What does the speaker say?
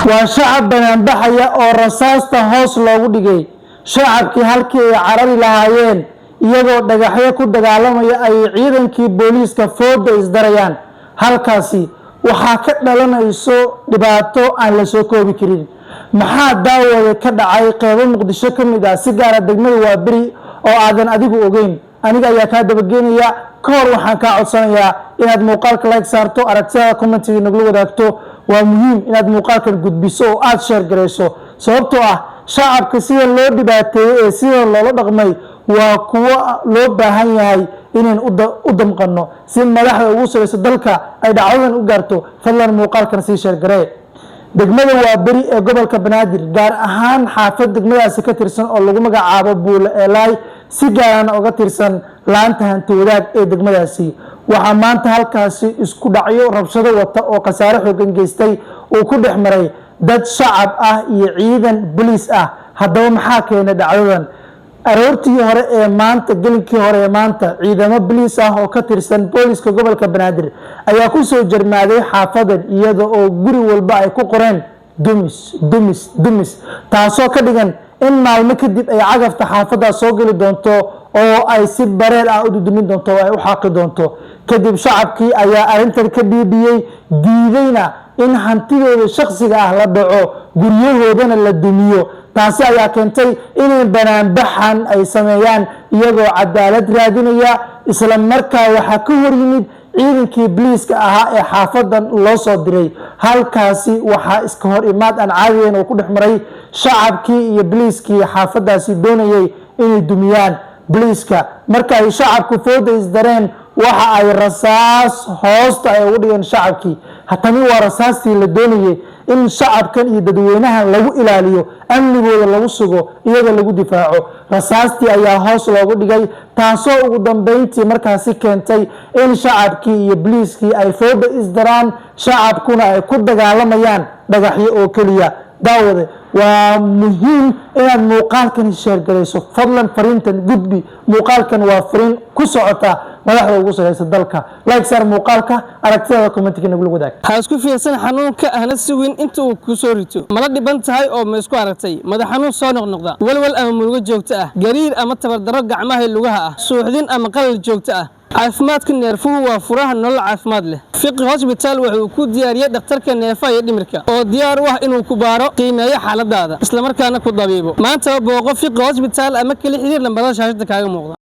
waa shacab banaanbaxaya oo rasaasta hoos loogu dhigay. Shacabkii halkii ay carari lahaayeen iyagoo dhagaxyo ku dagaalamaya ay ciidankii booliiska fooda isdarayaan. Halkaasi waxaa ka dhalanayso dhibaato aan la soo koobi karin. maxaa daawada ka dhacay qeybo Muqdisho ka mid ah si gaar ah degmada Waaberi oo aadan adigu ogeyn? aniga ayaa ka dabageynaya. ka hor waxaan ka codsanayaa inaad muuqaalka like saarto, aragtida commentiga nagu wadaagto. waa muhiim inaad muuqaalkan gudbiso oo aad share gareyso, sababtoo ah shacabka sida loo dhibaateeyay ee sida loola dhaqmay waa kuwa loo baahan yahay inaan u damqano si madaxda ugu sareyso dalka ay dhacdadan u gaarto. fadlan muuqaalkan sii share garee. degmada Waaberi ee gobolka Banaadir, gaar ahaan xaafad degmadaasi ka tirsan oo lagu magacaabo Buule Eelay, si gaarana uga tirsan laanta hanti wadaag ee degmadaasi, waxaa maanta halkaasi isku dhacyo rabshado wata oo khasaare xooggan geystay uu ku dhex maray dad shacab ah iyo ciidan booliis ah. haddaba maxaa keenay dhacdadan? aroortii hore ee maanta, gelinkii hore ee maanta, ciidamo booliis ah oo ka tirsan booliiska gobolka Banaadir ayaa ku soo jarmaaday xaafadan iyada oo guri walba ay ku qoreen dumis, taasoo ka dhigan in maalmo kadib ay cagafta xaafadaas soo geli doonto oo ay si bareel ah u dudumin doonto oo ay u xaaqi doonto. kadib shacabkii ayaa arrintan ka dhiidhiyey, diidayna in hantidooda shakhsiga ah la dhaco, guryahoodana la dumiyo. taasi ayaa keentay inay banaanbaxan ay sameeyaan iyagoo cadaalad raadinaya. isla markaa waxaa ka hor yimid ciidankii booliiska ahaa ee xaafadan loo soo diray. halkaasi waxaa iska hor imaad aan caadiyeyn oo ku dhex maray shacabkii iyo booliiskii xaafadaasi doonayay inay dumiyaan. booliiska marka ay shacabku fooda isdareen waxa ay rasaas hoosta ay ugu dhigeen shacabkii. tani waa rasaastii la doonayay in shacabkan iyo dadweynahan lagu ilaaliyo, amnigooda lagu sugo, iyagoo lagu difaaco. rasaastii ayaa hoos loogu dhigay, taasoo ugu dambeyntii markaasi keentay in shacabkii iyo booliiskii ay fooda isdaraan, shacabkuna ay ku dagaalamayaan dhagaxyo oo keliya. daawade, waa muhiim inaad muuqaalkan share gareyso. fadlan fariintan gudbi. muuqaalkan waa fariin ku socota madaxda ugu sareysa dalka. like saar muuqaalka, aragtida commentiga nagu wadaag. ha isku fiirsan xanuunka ahna sugin inta uu ku soo rito. mala dhiban tahay oo ma isku aragtay madax xanuun soo noqnoqda, walwal ama murugo joogto ah, gariir ama tabardaro gacmaha iyo lugaha ah, suuxdin ama qalal joogto ah. caafimaadka neerfuhu waa furaha nolol caafimaad leh. Fiqi Hospital wuxuu ku diyaariyay dhakhtarka neerfaha iyo dhimirka oo diyaar u ah inuu ku baaro, qiimeeyo xaaladaada, isla markaana ku dabiibo. maanta booqo Fiqi Hospital ama kala xiriir lambarada shaashada kaaga muuqda.